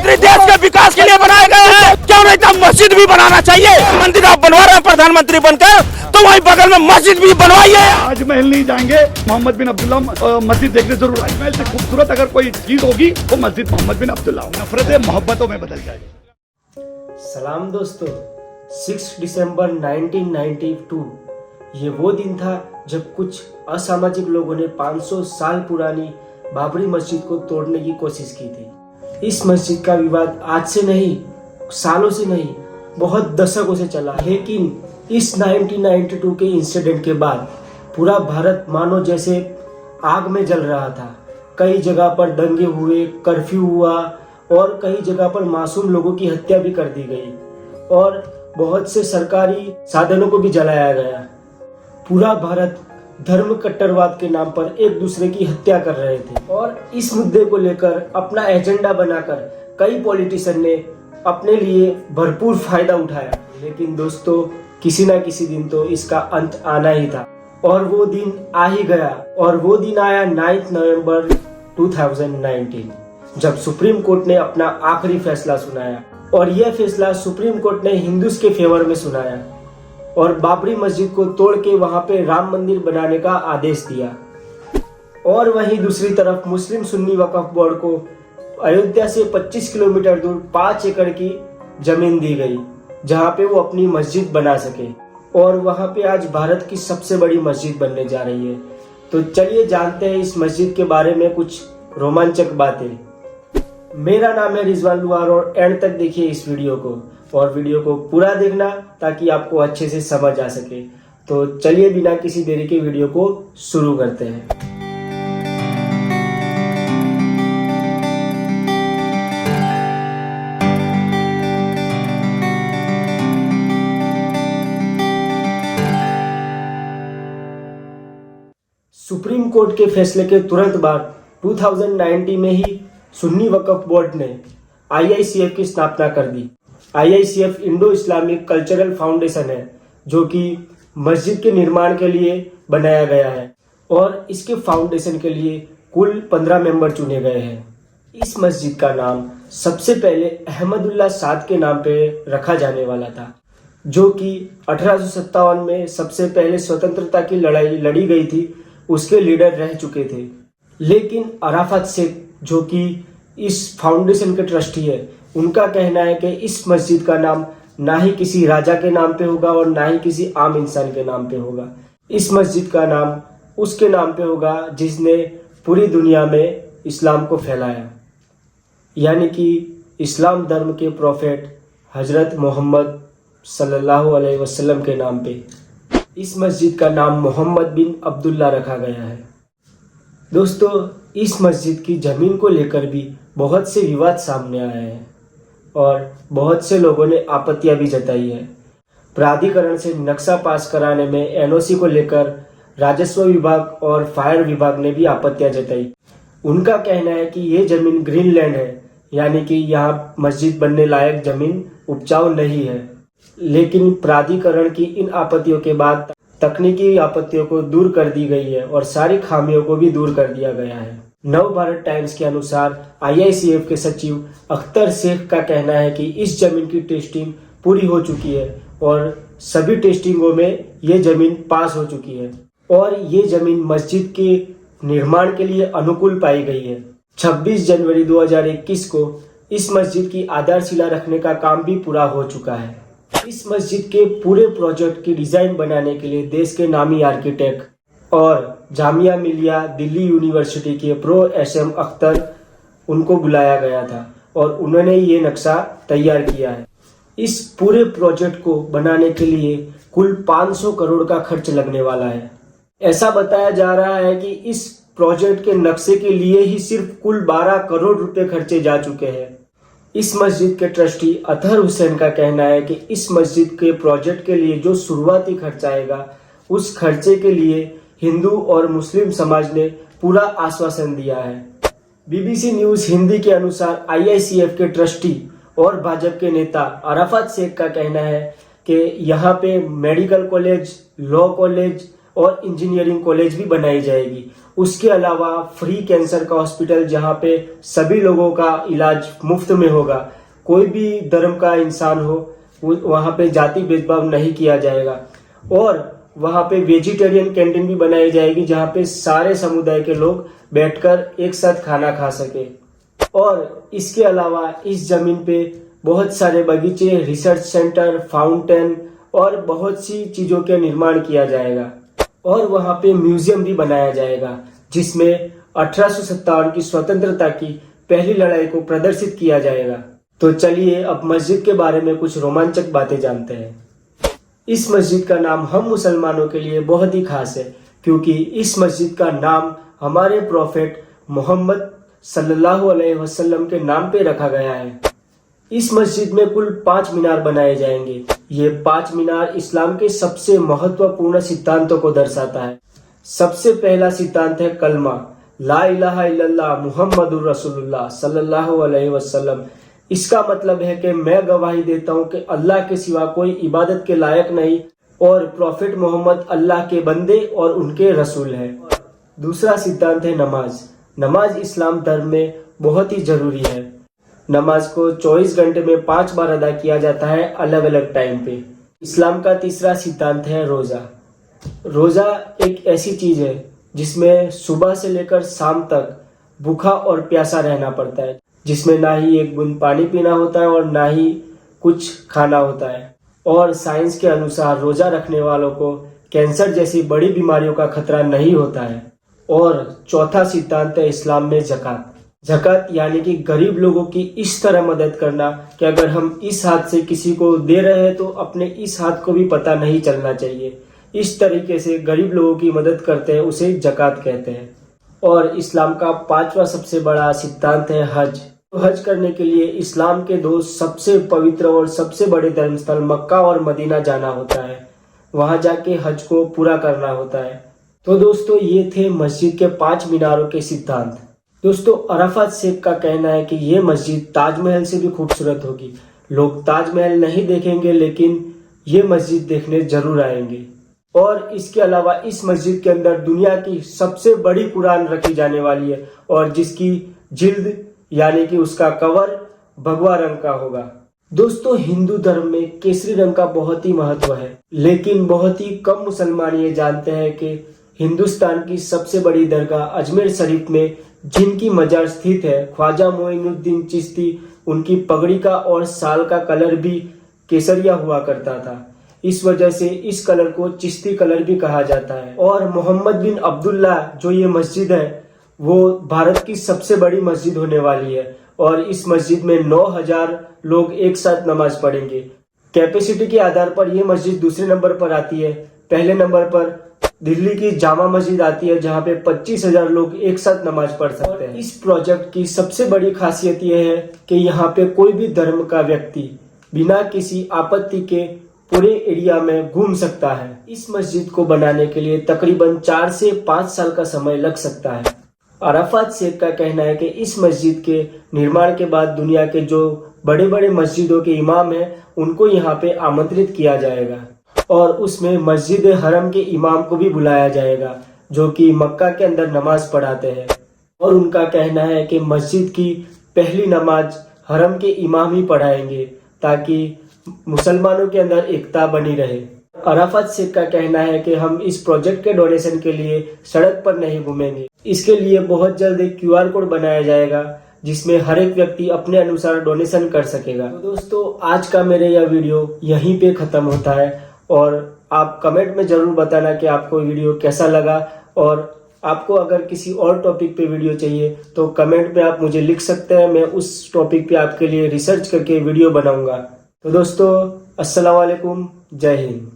प्रधानमंत्री देश के विकास के लिए बनाए गए हैं, क्यों नहीं तब मस्जिद भी बनाना चाहिए। मंदिर आप बनवा रहे हैं प्रधानमंत्री बनकर, तो वहीं बगल में मस्जिद भी बनवाइए। ताजमहल नहीं जाएंगे, मोहम्मद बिन अब्दुल्ला मस्जिद देखने जरूर। ताजमहल से खूबसूरत अगर कोई चीज होगी वो मस्जिद मोहम्मद बिन अब्दुल्ला। नफरतें मोहब्बतों में बदल जाएगी। सलाम दोस्तों, 6 दिसंबर 1992 ये वो दिन था जब कुछ असामाजिक लोगों ने 500 साल पुरानी बाबरी मस्जिद को तोड़ने की कोशिश की थी। इस मस्जिद का विवाद आज से नहीं, सालों से नहीं, बहुत दशकों से चला। लेकिन इस 1992 के इंसिडेंट के बाद पूरा भारत मानो जैसे आग में जल रहा था। कई जगह पर दंगे हुए, कर्फ्यू हुआ और कई जगह पर मासूम लोगों की हत्या भी कर दी गई और बहुत से सरकारी साधनों को भी जलाया गया। पूरा भारत धर्म कट्टरवाद के नाम पर एक दूसरे की हत्या कर रहे थे और इस मुद्दे को लेकर अपना एजेंडा बनाकर कई पॉलिटिशियन ने अपने लिए भरपूर फायदा उठाया। लेकिन दोस्तों, किसी ना किसी दिन तो इसका अंत आना ही था और वो दिन आ ही गया। और वो दिन आया 9 नवंबर 2019 जब सुप्रीम कोर्ट ने अपना आखिरी फैसला सुनाया। और यह फैसला सुप्रीम कोर्ट ने हिंदूज के फेवर में सुनाया और बाबरी मस्जिद को तोड़ के वहां पे राम मंदिर बनाने का आदेश दिया। और वहीं दूसरी तरफ मुस्लिम सुन्नी वक्फ बोर्ड को अयोध्या से 25 किलोमीटर दूर 5 एकड़ की जमीन दी गई जहां पे वो अपनी मस्जिद बना सके। और वहां पे आज भारत की सबसे बड़ी मस्जिद बनने जा रही है। तो चलिए जानते हैं इस मस्जिद के बारे में कुछ रोमांचक बातें। मेरा नाम है रिजवान लुहार और एंड तक देखिए इस वीडियो को और वीडियो को पूरा देखना ताकि आपको अच्छे से समझ आ सके। तो चलिए बिना किसी देरी के वीडियो को शुरू करते हैं। सुप्रीम कोर्ट के फैसले के तुरंत बाद 2019 में ही सुन्नी वक्फ बोर्ड ने IICF की स्थापना कर दी। IICF Indo Islamic cultural foundation है जो कि मस्जिद के निर्माण के लिए बनाया गया है और इसके फाउंडेशन के लिए कुल 15 मेंबर चुने गए हैं। इस मस्जिद का नाम सबसे पहले अहमदुल्ला साद के नाम पे रखा जाने वाला था, जो कि 1857 में सबसे पहले स्वतंत्रता की लड़ाई लड़ी गई थी, उसके लीडर रह चुके थे। लेकिन अराफत शेख जो कि इस फाउंडेशन के ट्रस्टी है, उनका कहना है कि इस मस्जिद का नाम ना ही किसी राजा के नाम पे होगा और ना ही किसी आम इंसान के नाम पे होगा। इस मस्जिद का नाम उसके नाम पे होगा जिसने पूरी दुनिया में इस्लाम को फैलाया, यानी कि इस्लाम धर्म के प्रोफेट हजरत मोहम्मद सल्लल्लाहु अलैहि वसल्लम के नाम पे इस मस्जिद का नाम मोहम्मद बिन अब्दुल्ला रखा गया है। दोस्तों, इस मस्जिद की ज़मीन को लेकर भी बहुत से विवाद सामने आए हैं और बहुत से लोगों ने आपत्तियां भी जताई है। प्राधिकरण से नक्शा पास कराने में NOC को लेकर राजस्व विभाग और फायर विभाग ने भी आपत्तियां जताई। उनका कहना है कि ये ज़मीन ग्रीन लैंड है, यानी कि यहाँ मस्जिद बनने लायक ज़मीन उपजाऊ नहीं है। लेकिन प्राधिकरण की इन आपत्तियों के बाद तकनीकी आपत्तियों को दूर कर दी गई है और सारी खामियों को भी दूर कर दिया गया है। नव भारत टाइम्स के अनुसार IICF के सचिव अख्तर शेख का कहना है कि इस जमीन की टेस्टिंग पूरी हो चुकी है और सभी टेस्टिंगों में ये जमीन पास हो चुकी है और ये जमीन मस्जिद के निर्माण के लिए अनुकूल पाई गई है। 26 जनवरी 2021 को इस मस्जिद की आधारशिला रखने का काम भी पूरा हो चुका है। इस मस्जिद के पूरे प्रोजेक्ट की डिजाइन बनाने के लिए देश के नामी आर्किटेक्ट और जामिया मिलिया दिल्ली यूनिवर्सिटी के प्रो SM अख्तर उनको बुलाया गया था और उन्होंने ये नक्शा तैयार किया है। इस पूरे प्रोजेक्ट को बनाने के लिए कुल 500 करोड़ का खर्च लगने वाला है। ऐसा बताया जा रहा है कि इस प्रोजेक्ट के नक्शे के लिए ही सिर्फ कुल 12 करोड़ रुपए खर्चे जा चुके हैं। इस मस्जिद के ट्रस्टी अतहर हुसैन का कहना है कि इस मस्जिद के प्रोजेक्ट के लिए जो शुरुआती खर्च आएगा, उस खर्चे के लिए हिंदू और मुस्लिम समाज ने पूरा आश्वासन दिया है। BBC न्यूज हिंदी के अनुसार IICF के ट्रस्टी और भाजपा के नेता अराफत शेख का कहना है कि यहाँ पे मेडिकल कॉलेज, लॉ कॉलेज और इंजीनियरिंग कॉलेज भी बनाई जाएगी उसके अलावा फ्री कैंसर का हॉस्पिटल जहाँ पे सभी लोगों का इलाज मुफ्त में होगा। कोई भी धर्म का इंसान हो वहाँ पे जाति भेदभाव नहीं किया जाएगा। और वहाँ पे वेजिटेरियन कैंटीन भी बनाई जाएगी जहाँ पे सारे समुदाय के लोग बैठकर एक साथ खाना खा सके। और इसके अलावा इस जमीन पे बहुत सारे बगीचे, रिसर्च सेंटर, फाउंटेन और बहुत सी चीजों का निर्माण किया जाएगा। और वहाँ पे म्यूजियम भी बनाया जाएगा जिसमें 1857 की स्वतंत्रता की पहली लड़ाई को प्रदर्शित किया जाएगा। तो चलिए अब मस्जिद के बारे में कुछ रोमांचक बातें जानते हैं। इस मस्जिद का नाम हम मुसलमानों के लिए बहुत ही खास है क्योंकि इस मस्जिद का नाम हमारे प्रॉफेट मोहम्मद सल्लल्लाहु अलैहि वसल्लम के नाम पे रखा गया है। इस मस्जिद में कुल 5 मीनार बनाए जाएंगे। ये 5 मीनार इस्लाम के सबसे महत्वपूर्ण सिद्धांतों को दर्शाता है। सबसे पहला सिद्धांत है कलमा, ला इलाहा इल्लल्लाह मुहम्मदुर रसूलुल्लाह सल्लल्लाहु अलैहि वसल्लम। इसका मतलब है कि मैं गवाही देता हूँ कि अल्लाह के सिवा कोई इबादत के लायक नहीं और प्रॉफेट मोहम्मद अल्लाह के बंदे और उनके रसूल हैं। दूसरा सिद्धांत है नमाज। नमाज इस्लाम धर्म में बहुत ही जरूरी है। नमाज को 24 घंटे में 5 बार अदा किया जाता है अलग अलग टाइम पे। इस्लाम का तीसरा सिद्धांत है रोजा। रोजा एक ऐसी चीज है जिसमें सुबह से लेकर शाम तक भूखा और प्यासा रहना पड़ता है, जिसमें ना ही एक बूंद पानी पीना होता है और ना ही कुछ खाना होता है। और साइंस के अनुसार रोजा रखने वालों को कैंसर जैसी बड़ी बीमारियों का खतरा नहीं होता है। और चौथा सिद्धांत है इस्लाम में ज़कात। ज़कात यानी कि गरीब लोगों की इस तरह मदद करना कि अगर हम इस हाथ से किसी को दे रहे हैं तो अपने इस हाथ को भी पता नहीं चलना चाहिए। इस तरीके से गरीब लोगों की मदद करते हैं, उसे ज़कात कहते हैं। और इस्लाम का 5वां सबसे बड़ा सिद्धांत है हज। तो हज करने के लिए इस्लाम के 2 सबसे पवित्र और सबसे बड़े धर्मस्थल मक्का और मदीना जाना होता है। वहां जाके हज को पूरा करना होता है। तो दोस्तों ये थे मस्जिद के 5 मीनारों के सिद्धांत। दोस्तों अराफात शेख का कहना है कि ये मस्जिद ताजमहल से भी खूबसूरत होगी। लोग ताजमहल नहीं देखेंगे लेकिन ये मस्जिद देखने जरूर आएंगे। और इसके अलावा इस मस्जिद के अंदर दुनिया की सबसे बड़ी कुरान रखी जाने वाली है और जिसकी जिल्द यानी कि उसका कवर भगवा रंग का होगा। दोस्तों हिंदू धर्म में केसरी रंग का बहुत ही महत्व है, लेकिन बहुत ही कम मुसलमान ये जानते हैं कि हिंदुस्तान की सबसे बड़ी दरगाह अजमेर शरीफ में जिनकी मजार स्थित है ख्वाजा मोइनुद्दीन चिश्ती, उनकी पगड़ी का और साल का कलर भी केसरिया हुआ करता था। इस वजह से इस कलर को चिश्ती कलर भी कहा जाता है। और मोहम्मद बिन अब्दुल्ला जो ये मस्जिद है वो भारत की सबसे बड़ी मस्जिद होने वाली है और इस मस्जिद में 9000 लोग एक साथ नमाज पढ़ेंगे। कैपेसिटी के आधार पर यह मस्जिद दूसरे नंबर पर आती है। पहले नंबर पर दिल्ली की जामा मस्जिद आती है जहां पे 25,000 लोग एक साथ नमाज पढ़ सकते हैं। इस प्रोजेक्ट की सबसे बड़ी खासियत यह है कि यहाँ पे कोई भी धर्म का व्यक्ति बिना किसी आपत्ति के पूरे एरिया में घूम सकता है। इस मस्जिद को बनाने के लिए तकरीबन 4 से 5 साल का समय लग सकता है। अराफात शेख का कहना है कि इस मस्जिद के निर्माण के बाद दुनिया के जो बड़े बड़े मस्जिदों के इमाम हैं उनको यहाँ पे आमंत्रित किया जाएगा और उसमें मस्जिद हरम के इमाम को भी बुलाया जाएगा जो कि मक्का के अंदर नमाज पढ़ाते हैं। और उनका कहना है कि मस्जिद की पहली नमाज हरम के इमाम ही पढ़ाएंगे ताकि मुसलमानों के अंदर एकता बनी रहे। अराफात शेख का कहना है कि हम इस प्रोजेक्ट के डोनेशन के लिए सड़क पर नहीं घूमेंगे। इसके लिए बहुत जल्द एक QR कोड बनाया जाएगा जिसमें हर एक व्यक्ति अपने अनुसार डोनेशन कर सकेगा। तो दोस्तों आज का मेरे यह वीडियो यहीं पे खत्म होता है और आप कमेंट में जरूर बताना कि आपको वीडियो कैसा लगा और आपको अगर किसी और टॉपिक पे वीडियो चाहिए तो कमेंट में आप मुझे लिख सकते हैं। मैं उस टॉपिक पे आपके लिए रिसर्च करके वीडियो बनाऊंगा। तो दोस्तों अस्सलाम वालेकुम, जय हिंद।